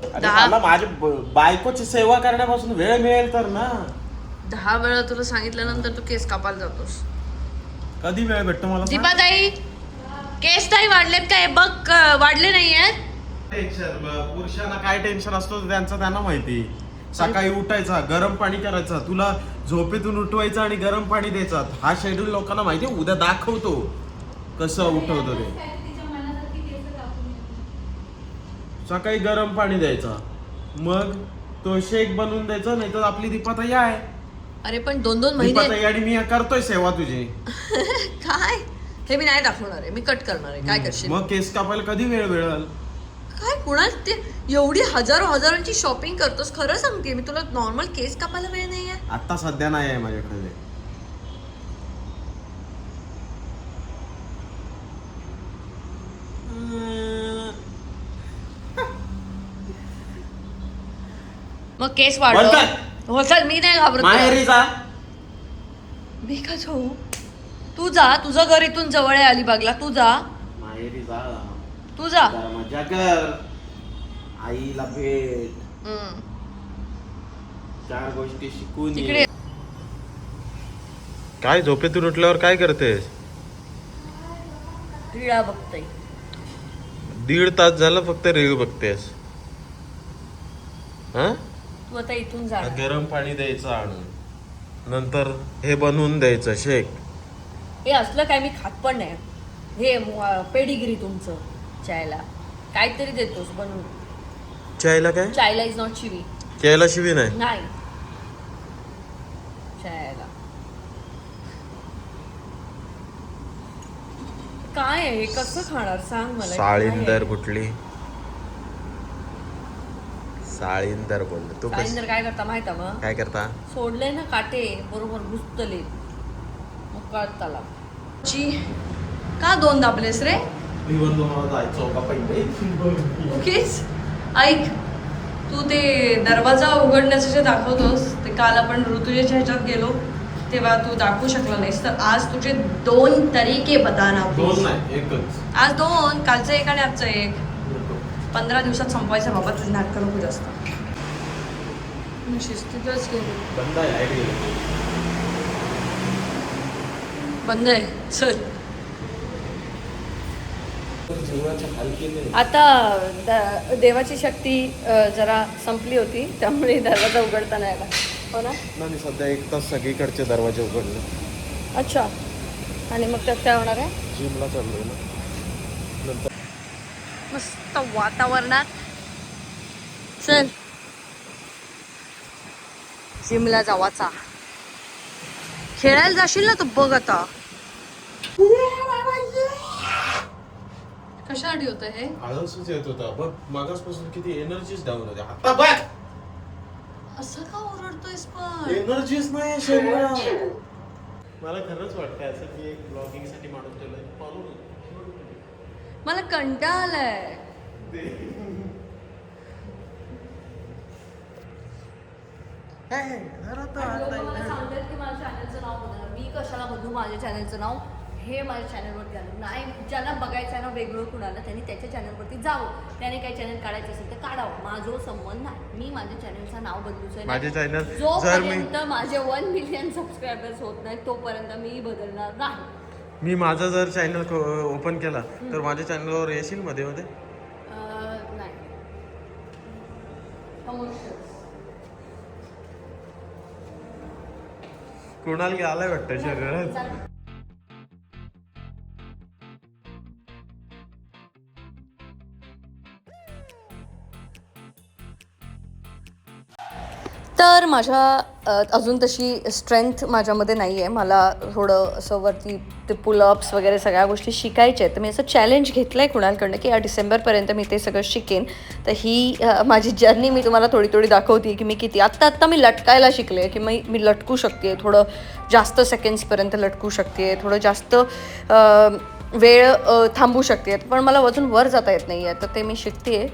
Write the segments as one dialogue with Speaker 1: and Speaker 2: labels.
Speaker 1: अरे मला माझ्या बायकोची सेवा करण्यापासून वेळ मिळेल तर ना.
Speaker 2: 10 वेळा तुला सांगितल्यानंतर तू केस कापायला जातोस.
Speaker 1: कधी वेळ भेटतो मला सांग?
Speaker 2: दीपाताई केस नाही वाढलेत काय बघ, वाढले नाहीयेत.
Speaker 1: पुरुषांना काय टेन्शन असतो त्यांचं त्यांना माहिती. सकाळी उठायचा, गरम पाणी करायचा, तुला झोपेतून उठवायचं आणि गरम पाणी द्यायचा. हा शेड्यूल लोकांना माहिती, उद्या दाखवतो कसं उठवतो ते. सकाळी गरम पाणी द्यायचा, मग तो शेक बनवून द्यायचा. नाही तर आपली दीपाताई आहे.
Speaker 2: अरे पण 2-2 महिने
Speaker 1: दीपाताई आणि मी करतोय सेवा तुझी.
Speaker 2: काय हे मी नाही दाखवणार आहे, मी कट करणार आहे. काय करशील
Speaker 1: मग केस कापायला कधी वेळ मिळेल?
Speaker 2: काय कुणाल ते एवढी हजारोची शॉपिंग करतोस? खरं सांगते मी तुला, नॉर्मल केस कापायला वेळ नाहीये.
Speaker 1: आता सध्या नाही आहे माझ्याकडे.
Speaker 2: मग केस वाढलं हो सर, मी नाही घाबरत.
Speaker 1: माहेरी जा.
Speaker 2: मी का जाऊ? तू जा, तुझं घर इथून जवळ आहे अलिबागला. तू जा,
Speaker 1: माहेरी जा,
Speaker 2: तू जा.
Speaker 1: जरा मजा कर, आईला भेट,
Speaker 2: हम्म.
Speaker 1: 4 गोष्टी शिकून
Speaker 2: तिकडे
Speaker 1: ये. काय झोपेतून उठल्यावर काय करतेस?
Speaker 2: क्रीडा बघताय.
Speaker 1: 1.5 तास झालं फक्त रील बघतेस. हा?
Speaker 2: तू आता इथून जा.
Speaker 1: गरम पाणी द्यायचं आणून, नंतर हे बनवून द्यायचं शेक.
Speaker 2: हे असलं काय मी खात पण नाही. हे पेडिग्री तुमचं चायला काहीतरी देतोस बनवून.
Speaker 1: चायला काय?
Speaker 2: चायला इज नॉट शिवी.
Speaker 1: चायला शिवी नाही.
Speaker 2: नाही चायला काय आहे हे? कसं खाणार सांग मला.
Speaker 1: साळींदर कुठली? साळींदर बोलतो तू.
Speaker 2: साळींदर काय करता माहिती आहे मग?
Speaker 1: काय करता?
Speaker 2: सोडले ना काटे बरोबर घुसतले मग कळताला. का 2 दाबलेस रे? ओकेच ऐक, तू ते दरवाजा उघडण्याचं जे दाखवतोस ते काल आपण ऋतुजेच्या ह्याच्यात गेलो तेव्हा तू दाखवू शकला नाहीस. तर आज तुझे 2 तरीके बताना.
Speaker 1: 2 नाही, एकच.
Speaker 2: आज 2, कालचं 1 आणि आजचं 1. 15 दिवसात संपवायचं बाबा, तुझी नाटकं नको जास्त. मी शिस्तीतच गेलो.
Speaker 1: बंद आहे आयडिया.
Speaker 2: बंद आहे चल.
Speaker 1: जीवनाच्या हालकीने
Speaker 2: आता देवाची शक्ती जरा संपली होती त्यामुळे दरवाजा उघडता नाही आला. हो ना?
Speaker 1: नाही, सध्या 1 तास सगळीकडचे दरवाजे उघडले.
Speaker 2: अच्छा. आणि मग त्यात काय होणार आहे?
Speaker 1: जिमला चाललोय ना. नंतर
Speaker 2: मस्त वातावरणात चल जिमला जावाचा. खेळायला जाशील ना तू, बघ आता कशासाठी होतं हे.
Speaker 1: आळसच येत होता बघ, मागासपासून किती एनर्जीच डाऊन होते. आता बघ
Speaker 2: असं का ओरडतोयस पण?
Speaker 1: एनर्जीच नाही शरीरात. मला खरंच वाटतं असं की एक ब्लॉगिंग साठी माणूस ठेवलाय.
Speaker 2: मला कंटाळा आलाय. मला सांगतात की माझ्या चॅनलचं नाव बदला. मी कशाला बदलू माझ्या चॅनलचं नाव? हे माझ्या चॅनलवरती आलं नाही. ज्यांना बघायचं आहे ना वेगळं कुणाला, त्यांनी त्याच्या चॅनलवरती जावं. त्याने काही चॅनल काढायचं असेल तर काढावं. माझं संबंध नाही. मी माझ्या चॅनलचं नाव बदलूच
Speaker 1: माझे चॅनल
Speaker 2: जोपर्यंत माझे 1 मिलियन सबस्क्रायबर्स होत नाही तोपर्यंत मी बदलणार नाही.
Speaker 1: मी माझा जर चॅनल ओपन केला तर माझ्या चॅनलवर येशील मध्ये मध्ये?
Speaker 2: नाही.
Speaker 1: कुणाला गेलाय वाटतं शरीरात.
Speaker 2: तर माझ्या अजून तशी स्ट्रेंथ माझ्यामध्ये नाही आहे. मला थोडं असं वरती ते पुलअप्स वगैरे सगळ्या गोष्टी शिकायच्या आहेत. तर मी असं चॅलेंज घेतलं आहे कुणालकडनं की या डिसेंबरपर्यंत मी ते सगळं शिकेन. तर ही माझी जर्नी मी तुम्हाला थोडी थोडी दाखवते की मी किती आत्ता मी लटकायला शिकले की मी लटकू शकते. थोडं जास्त सेकंड्सपर्यंत लटकू शकते. थोडं जास्त वेळ थांबू शकते. पण मला वजन वर जाता येत नाही आहे. तर ते मी शिकते.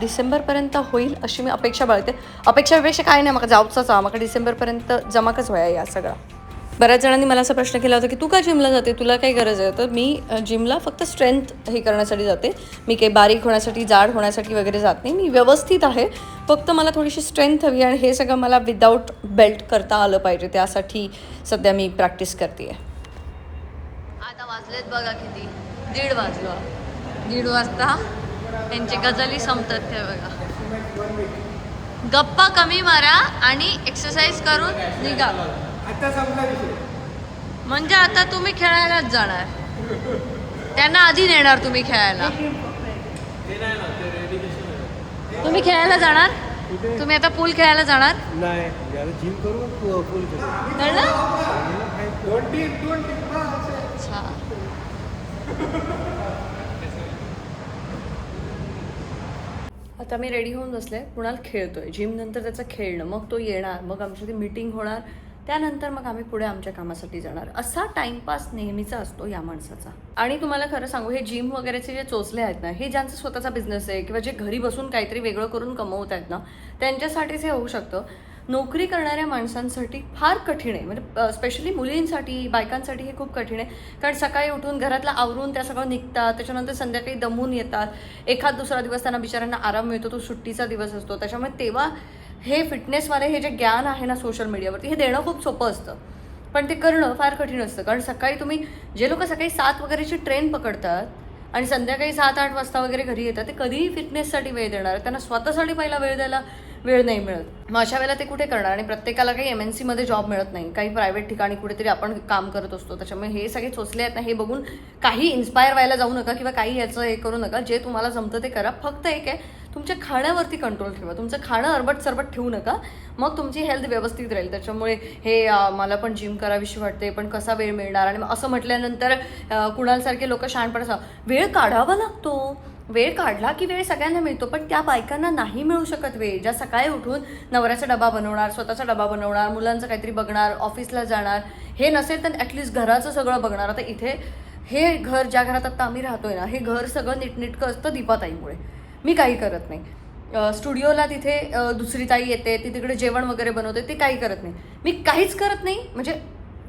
Speaker 2: डिसेंबरपर्यंत होईल अशी मी अपेक्षा बाळगते. अपेक्षापेक्षा काय नाही, म्हाका जावचाच हा. म्हाका डिसेंबरपर्यंत जमाकच व्हाया या सगळा. बऱ्याच जणांनी मला असा प्रश्न केला होता की तू का जिमला जाते, तुला काय गरज आहे? तर मी जिमला फक्त स्ट्रेंथ हे करण्यासाठी जाते. मी काही बारीक होण्यासाठी, जाड होण्यासाठी वगैरे जात नाही. मी व्यवस्थित आहे, फक्त मला थोडीशी स्ट्रेंथ हवी आणि हे सगळं मला विदाऊट बेल्ट करता आलं पाहिजे. त्यासाठी सध्या मी प्रॅक्टिस करते आहे. आता वाजलेत बघा किती, 1:30 वाजलो. 1:30 वाजता त्यांची गजाली संपतात ते बघा. गप्पा कमी मारा आणि एक्सरसाइज करून निघा. म्हणजे आता तुम्ही खेळायलाच जाणार, त्यांना आधी नेणार तुम्ही खेळायला. तुम्ही खेळायला जाणार, तुम्ही आता पूल खेळायला जाणार
Speaker 3: नाही, जिम करू पूल
Speaker 2: अच्छा. आता मी रेडी होऊन बसले. कुणाल खेळतोय, जिम नंतर त्याचं खेळणं, मग तो येणार, मग आमची ती मीटिंग होणार, त्यानंतर मग आम्ही पुढे आमच्या कामासाठी जाणार. असा टाइमपास नेहमीचा असतो या माणसाचा. आणि तुम्हाला खरं सांगू, हे जिम वगैरेचे जे चोचले आहेत ना, हे ज्यांचा स्वतःचा बिझनेस आहे किंवा जे घरी बसून काहीतरी वेगळं करून कमवत आहेत ना, त्यांच्यासाठीच हे होऊ शकतं. नोकरी करणाऱ्या माणसांसाठी फार कठीण आहे, म्हणजे स्पेशली मुलींसाठी, बायकांसाठी हे खूप कठीण आहे. कारण सकाळी उठून घरातला आवरून त्या सगळं निघतात, त्याच्यानंतर संध्याकाळी दमून येतात. एखाद दुसरा दिवस त्यांना बिचाऱ्यांना आराम मिळतो, तो सुट्टीचा दिवस असतो. त्याच्यामुळे तेव्हा हे फिटनेसवाले हे जे ज्ञान आहे ना सोशल मीडियावरती, हे देणं खूप सोपं असतं, पण ते करणं फार कठीण असतं. कारण सकाळी तुम्ही, जे लोक सकाळी 7 वगैरेची ट्रेन पकडतात आणि संध्याकाळी 7-8 वाजता वगैरे घरी येतात, ते कधीही फिटनेससाठी वेळ देणार, त्यांना स्वतःसाठी पहिला वेळ द्यायला वेळ नाही मिळत. मग अशा वेळेला ते कुठे करणार? आणि प्रत्येकाला काही MNC मध्ये जॉब मिळत नाही, काही प्रायव्हेट ठिकाणी कुठेतरी आपण काम करत असतो. त्याच्यामुळे हे सगळे चोचले आहेत ना, हे बघून काही इन्स्पायर व्हायला जाऊ नका किंवा काही याचं हे करू नका. जे तुम्हाला जमतं ते करा. फक्त एक आहे, तुमच्या खाण्यावरती कंट्रोल ठेवा. तुमचं खाणं अरबट सरबट ठेवू नका, मग तुमची हेल्थ व्यवस्थित राहील. त्याच्यामुळे हे मला पण जिम करावीशी वाटते, पण कसा वेळ मिळणार? आणि असं म्हटल्यानंतर कुणालसारखे लोक शहाणपणा, वेळ काढावा लागतो. वेळ काढला की वेळ सगळ्यांना मिळतो, पण त्या बायकांना नाही मिळू शकत वेळ, ज्या सकाळी उठून नवऱ्याचा डबा बनवणार, स्वतःचा डबा बनवणार, मुलांचं काहीतरी बघणार, ऑफिसला जाणार. हे नसेल तर ॲटलिस्ट घराचं सगळं बघणार. आता इथे हे घर, ज्या घरात आता आम्ही राहतोय ना, हे घर सगळं नीटनेटकं असतं दीपाताईमुळे. मी काही करत नाही. स्टुडिओला तिथे दुसरी ताई येते, ती तिकडे जेवण वगैरे बनवते, ते काही करत नाही. मी काहीच करत नाही, म्हणजे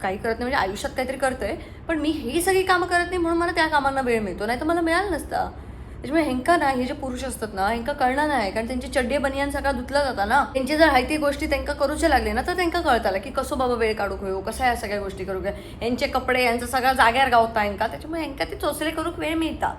Speaker 2: काही करत नाही म्हणजे आयुष्यात काहीतरी करतोय, पण मी ही सगळी कामं करत नाही म्हणून मला त्या कामांना वेळ मिळतो, नाही तर मला मिळालं नसतं. त्याच्यामुळे ह्यांका ना, हे जे पुरुष असतात ना, ह्यांका कळणार नाही. कारण त्यांची चड्डी बनियान सगळा धुतला जाता ना, त्यांची जर हायती गोष्टी त्यांना करूचे लागले ना, तर त्यांना कळताला की कसं बाबा वेळ काढू घेऊ, कसं या सगळ्या गोष्टी करू घ्या. यांचे कपडे, यांचा सगळा जाग्यावर गावता ह्यांका. त्याच्यामुळे ह्यांका ते चोचले करूक वेळ मिळता.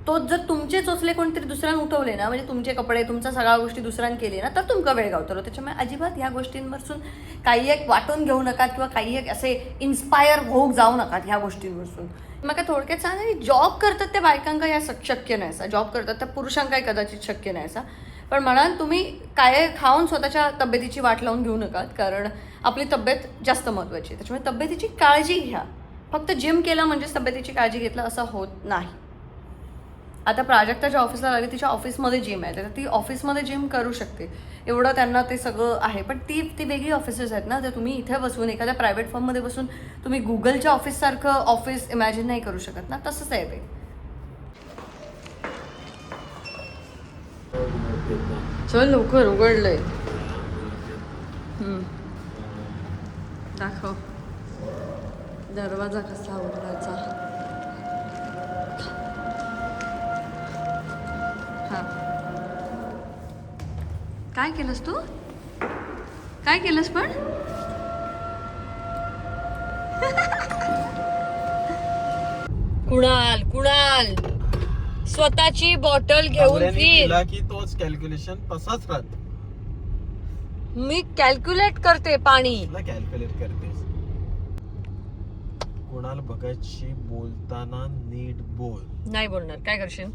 Speaker 2: तो जर तुमचे चोचले कोणतरी दुसऱ्यानं उठवले ना, म्हणजे तुमचे कपडे, तुमचा सगळ्या गोष्टी दुसऱ्यानं केली ना, तर तुमका वेळ गावतो. त्याच्यामुळे अजिबात ह्या गोष्टींपासून काही एक वाटून घेऊ नका किंवा काही एक असे इन्स्पायर होऊ जाऊ नका ह्या गोष्टींपासून. मग काय थोडक्यात सांगा, जॉब करतात त्या बायकांका या शक्य नाही असा, जॉब करतात त्या पुरुषांकाही कदाचित शक्य नाही असा. पण म्हणाल तुम्ही काय खाऊन स्वतःच्या तब्येतीची वाट लावून घेऊ नका, कारण आपली तब्येत जास्त महत्त्वाची आहे. त्याच्यामुळे तब्येतीची काळजी घ्या. फक्त जिम केलं म्हणजेच तब्येतीची काळजी घेतलं असं होत नाही. आता प्राजक्ताच्या ऑफिसला लागली, तिच्या ऑफिसमध्ये जिम आहे, तर ती ऑफिसमध्ये जिम करू शकते, एवढं त्यांना ते सगळं आहे. पण ती वेगळी ऑफिसेस आहेत ना, तर तुम्ही इथे बसून एखाद्या प्रायव्हेट फर्ममध्ये बसून तुम्ही गुगलच्या ऑफिससारखं ऑफिस इमॅजिन नाही करू शकत ना, तसंच आहे ते. चल लवकर, उघडलंय. दाखव दरवाजा कसा उघडायचा. हा, काय केलंस तू? काय केलंस पण? कुणाल स्वतःची बॉटल घेऊन फिर.
Speaker 1: की तोच कॅल्क्युलेशन तसाच राहत.
Speaker 2: मी कॅल्क्युलेट करते पाणी.
Speaker 1: कॅल्क्युलेट करतेस. कुणाल बघायची बोलताना नीट बोल.
Speaker 2: नाही बोलणार, काय करशील?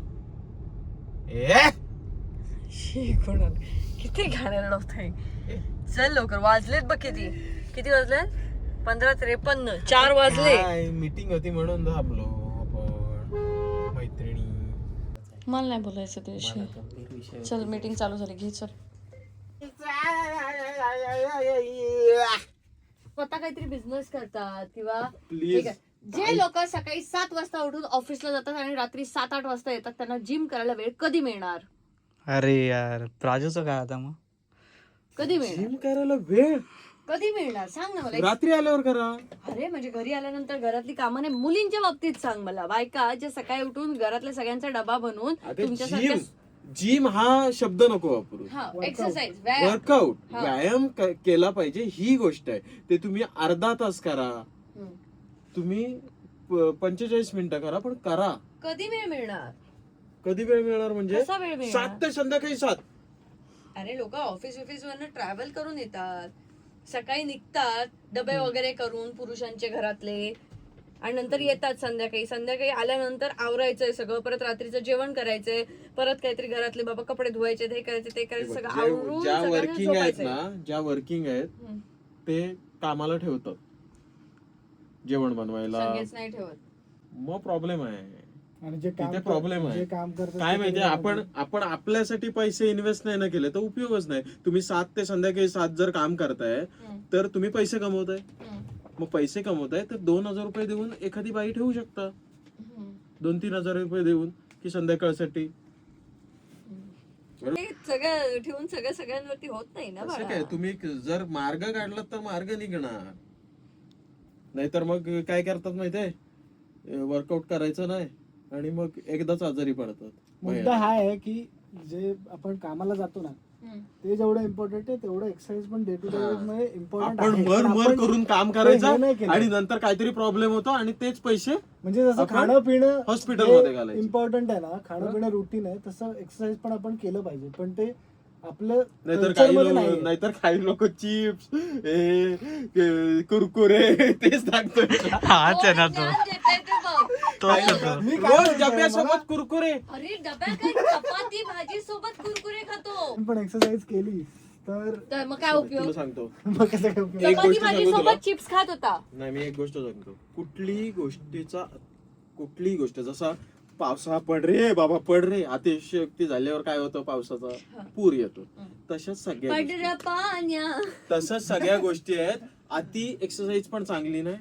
Speaker 2: कुणाल किती घाणेरडं होतंय. चल लवकर, वाजलेत बघ किती वाजलेत? 15:53. 4 वाजले.
Speaker 1: मीटिंग होती म्हणून थांबलो आपण. मैत्रिणी,
Speaker 2: मला नाही बोलायचं त्याशी. चल मीटिंग चालू झाली, घे चल. स्वतः काहीतरी बिझनेस करतात किंवा जे लोक सकाळी 7 वाजता उठून ऑफिसला जातात आणि रात्री 7-8 वाजता येतात, त्यांना जिम करायला वेळ कधी मिळणार?
Speaker 3: अरे यार, प्राजूचं काय आता मग?
Speaker 2: कधी मिळणार?
Speaker 1: जिम करायला वेळ
Speaker 2: कधी मिळणार सांग ना मला.
Speaker 1: रात्री आल्यावर करा.
Speaker 2: अरे म्हणजे घरी आल्यानंतर घरातली कामं नाही, मुलींच्या बाबतीत सांग मला. बायका जे सकाळी उठून घरातल्या सगळ्यांचा डबा बनवून तुमच्यासारख्या
Speaker 1: जिम हा शब्द नको वापरू.
Speaker 2: एक्सरसाइज
Speaker 1: वर्कआउट व्यायाम केला पाहिजे ही गोष्ट आहे. ते तुम्ही अर्धा तास करा, तुम्ही 45 मिनिटं करा, पण करा.
Speaker 2: कधी वेळ मिळणार?
Speaker 1: कधी वेळ मिळणार म्हणजे
Speaker 2: कसा वेळ मिळणार?
Speaker 1: 7 ते संध्याकाळी 7.
Speaker 2: अरे लोक ऑफिस वरनं ट्रॅव्हल करून येतात, सकाळी निघतात डबे वगैरे करून पुरुषांचे घरातले, आणि नंतर येतात संध्याकाळी आल्यानंतर आवरायचंय सगळं, परत रात्रीचं जेवण करायचंय, परत काहीतरी घरातले बाबा कपडे धुवायचे, हे करायचे ते करायचं, सगळं आवरून
Speaker 1: ज्या
Speaker 2: सगळ्यांना
Speaker 1: वर्किंग आहेत
Speaker 2: झोपायचंय.
Speaker 1: ना, ज्या वर्किंग आहेत ते कामाला ठेवतात जेवण बनवायला,
Speaker 2: संगीच नाही ठेवत.
Speaker 1: मग प्रॉब्लेम आहे.
Speaker 3: आणि जे काम
Speaker 1: तिथे प्रॉब्लेम आहे.
Speaker 3: जे काम करतात
Speaker 1: काय
Speaker 3: ते
Speaker 1: माहितीये,
Speaker 3: म्हणजे-
Speaker 1: आपण आपल्यासाठी पैसे इन्व्हेस्ट नाही ना केले तर उपयोगच नाही. तुम्ही 7 ते संध्याकाळी 7 जर काम करताय तर तुम्ही पैसे कमवताय. मग पैसे कमवताय तर 2,000 रुपये देऊन एखादी बाई ठेवू शकता, 2-3 हजार रुपये देऊन की संध्याकाळसाठी.
Speaker 2: हे सगळं ठेवून सगळ्यांवरती होत नाही ना
Speaker 1: असं
Speaker 2: बाळा.
Speaker 1: काय, तुम्ही जर मार्ग काढला तर मार्ग निघणार. नाहीतर मग काय करतात माहितीये, वर्कआउट करायचं नाही आणि मग एकदाच आजारी पडतात.
Speaker 3: मुद्दा हा आहे की जे आपण कामाला जातो ना ते जेवढं इम्पॉर्टंट आहे तेवढं एक्सरसाइज पण डे टू डे मध्ये इम्पॉर्टंट
Speaker 1: आपण
Speaker 3: आहे.
Speaker 1: मर
Speaker 3: आपण
Speaker 1: करून काम
Speaker 3: ते हे नाही
Speaker 1: करायचं
Speaker 3: केलं.
Speaker 1: आणि नंतर काहीतरी प्रॉब्लेम होतो आणि तेच पैसे
Speaker 3: म्हणजे जसं
Speaker 1: आपण
Speaker 3: खाणं पिणं
Speaker 1: हॉस्पिटलमध्ये घालायचं.
Speaker 3: इम्पॉर्टंट आहे ना, खाणं पिणं रुटीन आहे, तसं एक्सरसाइज पण आपण केलं पाहिजे. पण ते आपलं
Speaker 1: नाहीतर
Speaker 3: culture मध्ये नाहीये.
Speaker 1: नाहीतर काही लोक चिप्स कुरकुरे तेच टाकतोय.
Speaker 4: हाच आहे ना तो.
Speaker 2: ज्ञान देताय ते बघ.
Speaker 4: तोच होतो.
Speaker 3: मी काय
Speaker 1: रोज
Speaker 3: म्हणतोय,
Speaker 1: डब्यासोबत कुरकुरे.
Speaker 2: अरे डब्यात काय चपाती भाजी सोबत कुरकुरे खातो,
Speaker 3: पण एक्सरसाइज केली तर
Speaker 2: तर मग काय उपयोग?
Speaker 1: तुला सांगतो,
Speaker 3: मग कसं काय उपयोग?
Speaker 1: एक
Speaker 2: चपाती
Speaker 1: गोष्ट
Speaker 2: भाजी
Speaker 1: सांगू तुला.
Speaker 2: सोबत चिप्स खात होता.
Speaker 1: नाही, मी एक गोष्ट सांगतो. कुठलीही गोष्ट जसा पावसा पड रे बाबा पड रे, अतिशयोक्ती झाल्यावर काय होतं, पावसाचा पूर येतो. तशाच सगळ्या गोष्टी आहेत. अति एक्सरसाइज पण चांगली नाही,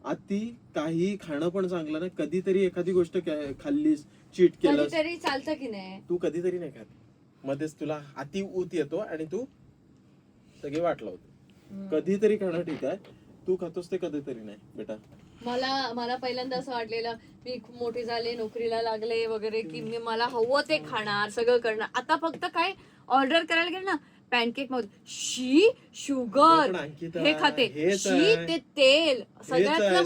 Speaker 1: अति काही खाणं पण चांगलं नाही. कधीतरी एखादी गोष्ट खाल्लीस, चीट केलंस,
Speaker 2: कधीतरी चालतं की नाही.
Speaker 1: तू कधीतरी नाही खात, मध्येच तुला अति ऊत येतो आणि तू सगळी वाट लावतो. कधीतरी खाणं ठीक आहे, तू खातोस ते कधीतरी नाही बेटा.
Speaker 2: मला पहिल्यांदा असं वाटलेलं, मी खूप मोठी झाले, नोकरीला लागले वगैरे, की मी मला हवं ते खाणार, सगळं करणार. आता फक्त काय ऑर्डर करायला गेलं ना, पॅनकेक मध्ये शी शुगर
Speaker 1: पण अंकिता,
Speaker 2: हे खाते,
Speaker 1: हेच
Speaker 2: शी
Speaker 1: आहे.
Speaker 2: ते तेल सगळ्यातलं
Speaker 1: आहे.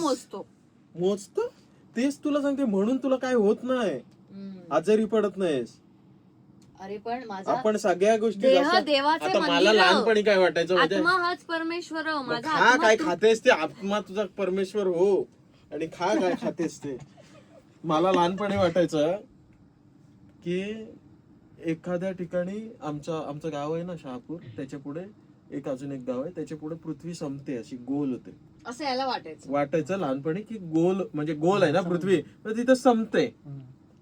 Speaker 2: मोजतो.
Speaker 1: तेच तुला सांगते, म्हणून तुला काय होत नाही, आजारी पडत नाहीस.
Speaker 2: अरे पण माझा
Speaker 1: आपण सगळ्या गोष्टी
Speaker 2: देह
Speaker 1: जसं-
Speaker 2: देवाचे
Speaker 1: आता मला
Speaker 2: मंदिर.
Speaker 1: लहानपणी काय वाटायचं माहितीये?
Speaker 2: आत्मा हाच परमेश्वर,
Speaker 1: मग
Speaker 2: माझा
Speaker 1: खा
Speaker 2: आत्मा
Speaker 1: काय
Speaker 2: तू-
Speaker 1: खातेस ते, आत्मा तुझा परमेश्वर हो, आणि खा काय खातेस ते. मला लहानपणी वाटायचं की एखाद्या ठिकाणी आमचं गाव आहे ना शहापूर, त्याच्या पुढे अजून एक गाव आहे, त्याच्या पुढे पृथ्वी संपते, अशी गोल होते.
Speaker 2: असं याला
Speaker 1: वाटायचं लहानपणी की गोल म्हणजे गोल आहे ना पृथ्वी, तर तिथं संपते,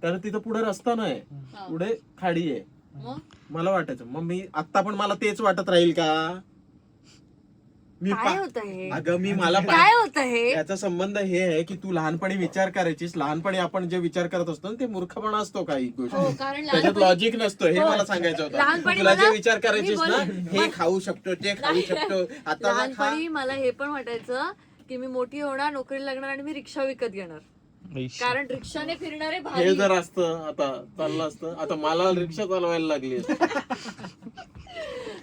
Speaker 1: कारण तिथं पुढे रस्ता नाही, पुढे खाडी आहे.
Speaker 2: मग
Speaker 1: मला वाटायचं, मग मी आता पण मला तेच वाटत राहील का?
Speaker 2: काय होतं हे?
Speaker 1: अगं मी मला
Speaker 2: काय होतं हे?
Speaker 1: याचा संबंध हे आहे की तू लहानपणी विचार करायचीस. लहानपणी आपण जे विचार करत असतो ना, ते मूर्खपणा असतो काही
Speaker 2: हो,
Speaker 1: गोष्टी,
Speaker 2: कारण
Speaker 1: त्याच्यात
Speaker 2: लहानपणी-
Speaker 1: लॉजिक नसतो. हे
Speaker 2: हो.
Speaker 1: मला सांगायचं होतं.
Speaker 2: लहानपणी
Speaker 1: तुला जे
Speaker 2: मला-
Speaker 1: विचार करायचीस
Speaker 2: मी
Speaker 1: ना,
Speaker 2: बोल-
Speaker 1: हे खाऊ शकतो, ते खाऊ शकतो, आता ना खा.
Speaker 2: लहानपणी मला हे पण वाटायचं की मी मोठी होणार, नोकरीला लागणार आणि मी रिक्षा विकत घेणार, कारण रिक्षाने फिरणारे
Speaker 1: हे
Speaker 2: भारी.
Speaker 1: जर असतं आता चाललं असतं. आता मला रिक्षा चालवायला लागली.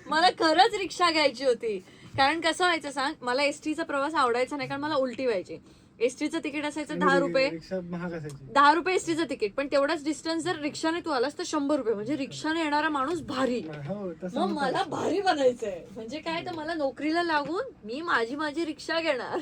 Speaker 2: मला खरंच रिक्षा घ्यायची होती. कारण कसं व्हायचं सांग, मला एसटीचा प्रवास आवडायचा नाही, कारण मला उलटी व्हायची. एसटीचं तिकीट असायचं 10 रुपये,
Speaker 3: रिक्षा महाग असायची.
Speaker 2: 10 रुपये एसटीचं तिकीट, पण तेवढाच डिस्टन्स जर रिक्षाने तू आलास तर 100 रुपये, म्हणजे रिक्षाने येणारा माणूस भारी.
Speaker 3: हो तसं
Speaker 2: मग
Speaker 3: होतं.
Speaker 2: मला भारी बनायचंय, म्हणजे काय, तर मला नोकरीला लागून मी माझी रिक्षा घेणार,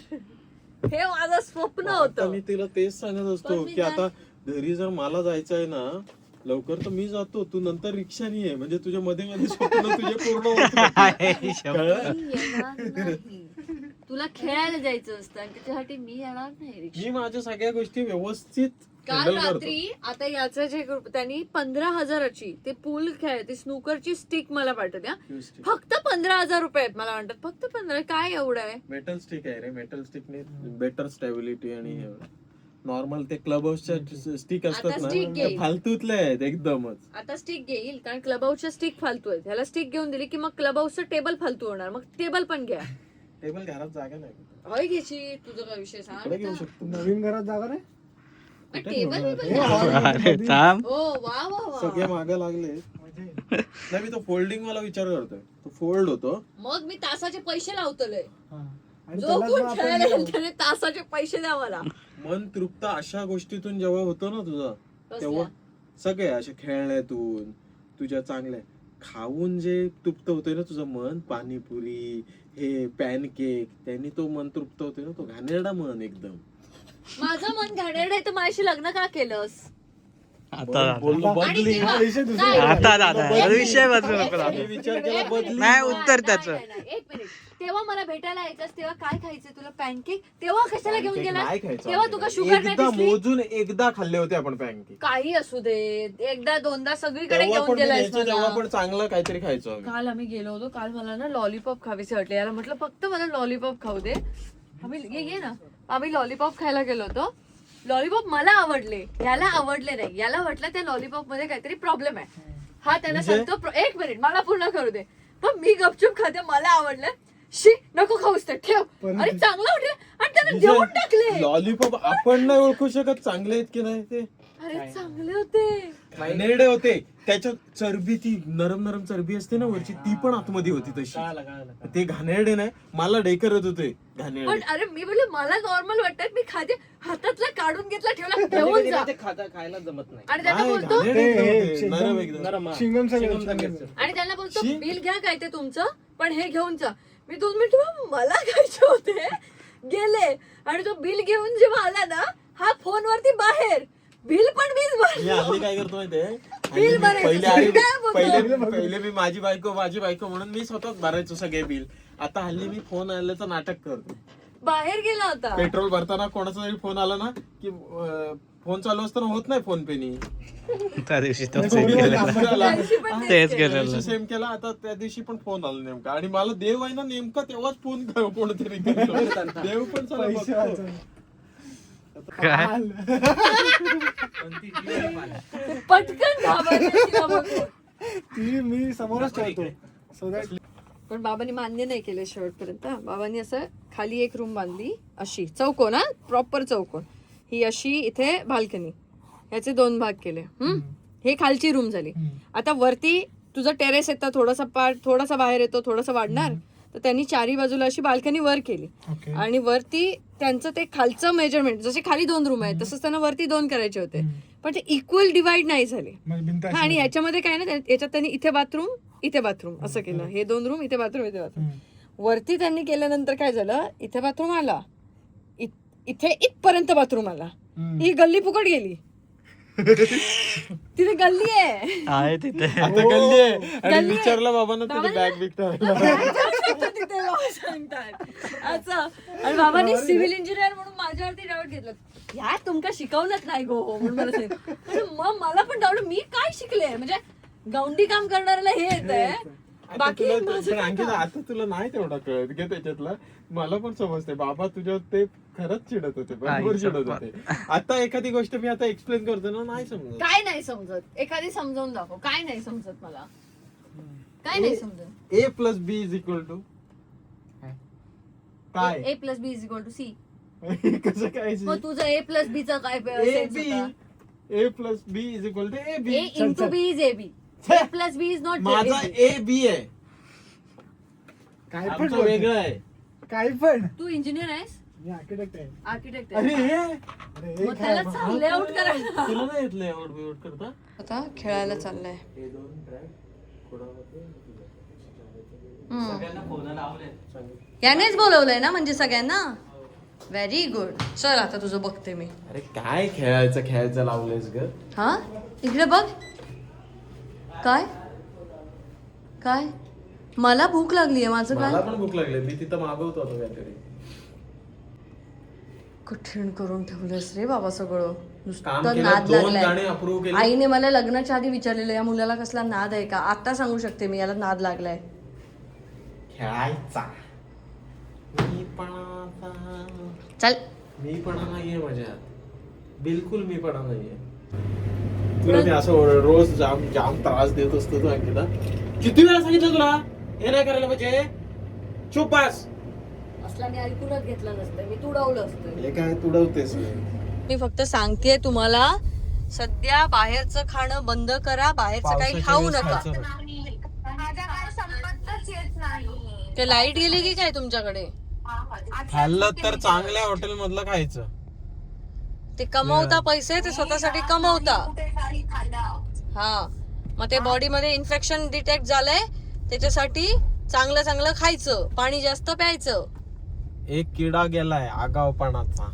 Speaker 2: हे माझं स्वप्न
Speaker 1: आता
Speaker 2: होतं.
Speaker 1: मी तिला तेच सांगत असतो
Speaker 2: पण मी
Speaker 1: की आता घरी जर मला जायचं आहे ना लवकर, तर मी जातो, तू नंतर रिक्षाने ये, म्हणजे तुझ्या मध्ये मध्ये स्वप्न तुझे पूर्ण होत राहतील. कळलं?
Speaker 2: मी येणार नाही. तुला खेळायला जायचं असतं आणि त्याच्यासाठी मी येणार नाही रिक्षा.
Speaker 1: मी माझ्या सगळ्या गोष्टी व्यवस्थित
Speaker 2: काल
Speaker 1: handle करतो.
Speaker 2: रात्री आता याचं जे त्यांनी 15,000ची ते पूल खेळ, ती स्नूकरची स्टिक मला पाठवत्या, फक्त 15,000 रुपये आहेत. मला म्हणतात फक्त 15, काय एवढं आहे?
Speaker 1: मेटल स्टिक आहे रे, मेटल स्टिकने बेटर स्टॅबिलिटी. आणि नॉर्मल ते क्लब हाऊसच्या स्टिक असतात
Speaker 2: आता
Speaker 1: ना,
Speaker 2: stick
Speaker 1: त्या
Speaker 2: घेईल.
Speaker 1: फालतूतल्या आहेत एकदमच.
Speaker 2: आता स्टिक घेईल, कारण क्लब हाऊसच्या स्टिक फालतू आहेत. ह्याला स्टिक घेऊन दिली की मग क्लब हाऊसचं टेबल फालतू होणार, मग टेबल पण घ्या.
Speaker 1: टेबल घरात जागा नाही.
Speaker 2: हय घ्यायची, तुझं काय विषय सांग
Speaker 1: इकडे घेऊ शकतो.
Speaker 3: नवीन घरात जागा नाही.
Speaker 2: टेबल
Speaker 4: अरे थांब.
Speaker 2: हो वा वा वा.
Speaker 1: सगळे मागे लागले. नाही मी तो फोल्डिंग वाला विचार करतोय. तो फोल्ड होतो.
Speaker 2: मग मी तासाचे पैसे लावतोय.
Speaker 3: हा. आणि
Speaker 2: जो
Speaker 3: त्यालाच
Speaker 2: कोण
Speaker 3: मग आपण
Speaker 2: खेळायला
Speaker 3: जाऊ.
Speaker 2: येईल त्याने तासाचे पैसे द्या मला.
Speaker 1: मन तृप्त अशा गोष्टीतून जेव्हा होतो ना तुझं, तेव्हा सगळे अशा खेळण्यातून तुझ्या चांगल्या खाऊन जे तृप्त होतोय ना तुझं मन, पाणीपुरी हे पॅनकेक, त्यांनी तो मन तृप्त होतोय ना, तो घाणेरडा मन एकदम.
Speaker 2: माझं मन घाणेरडं आहे तर माझ्याशी लग्न का केलंस?
Speaker 4: आता
Speaker 1: बोललो
Speaker 2: आणि
Speaker 1: बदली.
Speaker 2: तेव्हा-
Speaker 3: हा विषय दुसरा
Speaker 2: नाही.
Speaker 4: आता दादा विषय बदलू नको
Speaker 1: मी
Speaker 4: दादा.
Speaker 1: विचार केला बदली.
Speaker 4: नाही उत्तर त्याचं.
Speaker 2: एक मिनिट. तेव्हा मला भेटायला यायचंस तेव्हा काय खायचं तुला? पॅनकेक. तेव्हा कशाला घेऊन
Speaker 1: Pancake
Speaker 2: गेला?
Speaker 1: नाही खायचं
Speaker 2: तेव्हा
Speaker 1: आम्ही.
Speaker 2: तुका शुगर नाही
Speaker 1: एकदा
Speaker 2: दिसली?
Speaker 1: मोजून एकदा खाल्ले होते आपण पॅनकेक.
Speaker 2: काही असू दे, एकदा दोनदा सगळीकडे
Speaker 1: तेव्हा
Speaker 2: घेऊन
Speaker 1: पण मी
Speaker 2: गेलायस
Speaker 1: न्यायचो, तेव्हा
Speaker 2: मला.
Speaker 1: पण चांगलं काहीतरी खायचो आम्ही.
Speaker 2: काल आम्ही गेलो होतो, काल मला ना लॉलीपॉप खावीसे वाटले. याला म्हटलं फक्त मला लॉलीपॉप खाऊ दे. ये ना, आम्ही लॉलीपॉप खायला गेलो होतो. लॉलीपॉप मला आवडले, याला आवडले नाही. याला वाटलं त्या लॉलीपॉप मध्ये काहीतरी प्रॉब्लेम आहे. हा त्यांना
Speaker 1: म्हणजे?
Speaker 2: सांगतो एक मिनिट मला पूर्ण करू दे. पण मी गपचूप खाते, मला आवडलं. शी नको खाऊस ते, ठेव. अरे चांगलं वाटलं आणि त्याने देऊन टाकले.
Speaker 1: लॉलीपॉप आपण नाही ओळखू शकत चांगले आहेत की नाही ते.
Speaker 2: अरे चांगले होते.
Speaker 1: घाणेरडे होते. त्याच्यात चरबी, ती नरम नरम चरबी असते ना वरची, ती पण आतमध्ये होती तशी. ते घाणेरडे नाही, मला डेकरत होते घाणेरडे.
Speaker 2: पण अरे मी बोलले मला नॉर्मल वाटतात, मी खाते. हातातला काढून घेतला, ठेवला, घेऊन जा.
Speaker 5: खायला जमत नाही.
Speaker 2: आणि त्यांना
Speaker 1: नाही,
Speaker 2: बोलतो
Speaker 1: घाणेरडे
Speaker 3: हे
Speaker 1: होते, नरम एकदम.
Speaker 5: नरम, हा.
Speaker 3: शिंगम
Speaker 5: शिंगम
Speaker 3: सगळं
Speaker 5: सगळं.
Speaker 2: आणि त्यांना बोलतो
Speaker 1: शी.
Speaker 2: बिल घ्या काय ते तुमचं, पण हे घेऊन जा. मी 2 मिनिट मला खायचे होते, गेले. आणि तो बिल घेऊन जेव्हा आला ना, हा फोनवरती बाहेर बिल पण मीच
Speaker 1: मी
Speaker 2: भरलं.
Speaker 1: हल्ली काय करतो माहितीये,
Speaker 2: बिल
Speaker 1: हल्ली मी
Speaker 2: भरायचं.
Speaker 1: पहिले मी माझी बायको म्हणून मी स्वतःच भरायचो सगळे बिल. आता हल्ली मी फोन आल्याचं नाटक करतो.
Speaker 2: बाहेर गेला होता.
Speaker 1: पेट्रोल भरताना कोणाचा तरी फोन आला ना की फोन चालू असताना होत नाही फोन पेनी.
Speaker 4: त्या दिवशी तो सेम केलेला.
Speaker 2: त्यांची पण
Speaker 4: तेच
Speaker 2: तेच केलं.
Speaker 4: केलेलं.
Speaker 1: सेम केला. आता त्या दिवशी पण फोन आला नेमका, आणि मला देव आहे ना नेमका तेव्हाच फोन कोणतरी केला. देव पण चला
Speaker 3: पैसे
Speaker 1: बघतो.
Speaker 3: वाचवले.
Speaker 4: काय
Speaker 2: पटकन घाबरले तिला बघून.
Speaker 3: ती मी समोरच ठेवतो. So that
Speaker 2: पण बाबांनी मान्य नाही केलं शेवटपर्यंत. बाबांनी असं खाली एक रूम बांधली, अशी चौकोन, हा प्रॉपर चौकोन. ही अशी इथे बाल्कनी, ह्याचे 2 भाग केले. हे खालची रूम झाली. आता वरती तुझं टेरेस येतं, थोडासा पार्ट थोडासा बाहेर येतो, थोडासा वाढणार. तर त्यांनी 4ही बाजूला अशी बाल्कनी वर केली.
Speaker 3: Okay.
Speaker 2: आणि वरती त्यांचं ते खालचं मेजरमेंट, जसे खाली 2 रूम आहेत तसंच त्यांना वरती 2 करायचे होते. पण ते इक्वल डिवाइड नाही झाले.
Speaker 3: म्हणजे भिंत अशी
Speaker 2: आणि याच्यामध्ये काय ना, याच्यात त्यांनी इथे बाथरूम असं केलं. हे 2 रूम, इथे बाथरूम. वरती त्यांनी केल्यानंतर काय झालं, इथे बाथरूम आला, इथे इथपर्यंत बाथरूम आला. ही गल्ली फुकट गेली. तिथे गल्ली आहे
Speaker 4: तिथे.
Speaker 1: आता गल्ली आहे. आणि
Speaker 2: गल्ली आहे.
Speaker 1: विचारलं बाबांना तुझी बॅग बिग
Speaker 2: तिथे बाबा सांगतात असं. आणि बाबांनी सिव्हिल इंजिनियर म्हणून माझ्यावरती डाऊट घेतलं. या तुमका शिकवलंच नाही गो म्हणून मला सांगितलं. मग मला पण डाऊट, मी काय शिकले म्हणजे गौंडी काम करणाऱ्याला हे येतंय, बाकी माझं काय काम?
Speaker 1: आता तुला नाही तेवढा कळत घे त्याच्यातला. मला पण समजते बाबा तुझ्यावर ते खरंच चिडत होते, बरोबर चिडत होते. आता एखादी गोष्ट मी आता एक्सप्लेन करतो ना, नाही समजत.
Speaker 2: काय नाही समजत, एखादी समजावून दाखव. काय नाही समजत मला, काय नाही समजत.
Speaker 1: A plus B is equal to काय?
Speaker 2: A plus B is equal to C.
Speaker 1: कसं काय?
Speaker 2: मग तुझं A plus B चं काय sense
Speaker 1: AB.
Speaker 2: होता?
Speaker 1: A plus B is equal to AB.
Speaker 2: A into B is AB. A plus B is not
Speaker 1: माझा
Speaker 2: AB.
Speaker 1: A B आहे,
Speaker 3: काय पण
Speaker 1: आमचं
Speaker 3: बोलतो.
Speaker 1: वेगळं आहे.
Speaker 3: काय पण.
Speaker 2: तू इंजिनियर आहेस,
Speaker 3: मी आर्किटेक्ट आहे.
Speaker 2: आर्किटेक्ट
Speaker 1: अरे
Speaker 2: आहे.
Speaker 1: हे
Speaker 3: अरे हे
Speaker 2: मग
Speaker 3: काय
Speaker 2: त्याला सांग लेआउट करायला.
Speaker 1: तुला नाही येत लेआउट बिआउट करता?
Speaker 2: आता खेळायला चाललाय. यानेच बोलवलंय ना म्हणजे सगळ्यांना. Very good. चल आता तुझं बघते मी.
Speaker 1: अरे काय खेळायचं लावलंयस ग?
Speaker 2: हा इकडे बघ. काय काय मला भूक लागली आहे. माझं
Speaker 1: मला
Speaker 2: काय
Speaker 1: पण भूक लागली, मी तिथं मागवतो आता काहीतरी.
Speaker 2: कठीण करून ठेवलंस रे बाबा सगळं.
Speaker 1: काम
Speaker 2: नुसतं
Speaker 1: केलं,
Speaker 2: नाद
Speaker 1: 2 गाणी
Speaker 2: लागलाय.
Speaker 1: अप्रूव्ह केली.
Speaker 2: आईने मला लग्नाच्या आधी विचारलेलं या मुलाला कसला नाद आहे का. आता सांगू शकते मी, याला नाद लागलाय.
Speaker 1: खेळायचा
Speaker 2: चल
Speaker 1: मीपणा नाहीये माझ्यात, बिलकुल मीपणा नाहीये. तुला मी असं रोज जाम जाम त्रास देत असतो तू अंकिता. किती वेळा सांगितलं तुला हे नाही करायला पाहिजे, चुप बस.
Speaker 2: असला मी ऐकूनच घेतलं नसतं, मी तुडवलं असतं.
Speaker 1: हे काय तुडवतेस
Speaker 2: मी फक्त सांगतेय तुम्हाला, सध्या बाहेरचं खाणं बंद करा, बाहेरचं काही खाऊ नका. ते लाईट गेली की काय तुमच्याकडे?
Speaker 1: खाल्लं तर चांगल्या हॉटेल मधलं खायचं.
Speaker 2: ते कमवता पैसे, ते स्वतःसाठी कमवता. हा, मग ते बॉडी मध्ये इन्फेक्शन डिटेक्ट झालंय, त्याच्यासाठी चांगलं चांगलं खायचं, पाणी जास्त प्यायचं.
Speaker 1: एक किडा गेलाय आगावपणाचा.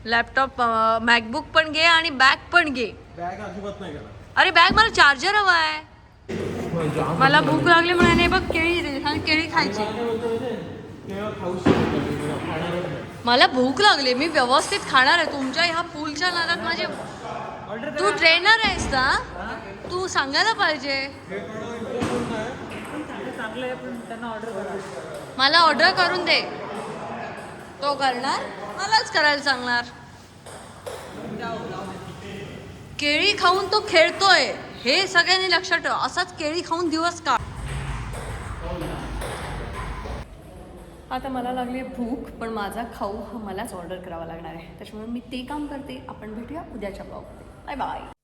Speaker 2: लॅपटॉप, मॅकबुक पण घे आणि बॅग पण घे.
Speaker 1: बॅग अजिबात नाही गेला.
Speaker 2: अरे बॅग, मला चार्जर हवा आहे. मला भूक लागली म्हणे बघ, केळी दे, आणि केळी खायची. मला भूक लागली, मी व्यवस्थित खाणार आहे. तुमच्या ह्या फुलच्या नादात माझे. तू ट्रेनर आहेस ना, तू सांगायला पाहिजे. मला ऑर्डर करून दे. तो करणार, मलाच करायला सांगणार. केळी खाऊन तो खेळतोय, हे सगळ्यांनी लक्षात ठेवा. असाच केळी खाऊन दिवस का. आता मला लागली भूक, पण माझा खाऊ हा मलाच ऑर्डर करावा लागणार आहे. त्याच्यामुळे मी ते काम करते. आपण भेटूया उद्याच्या ब्लॉगमध्ये. Bye bye.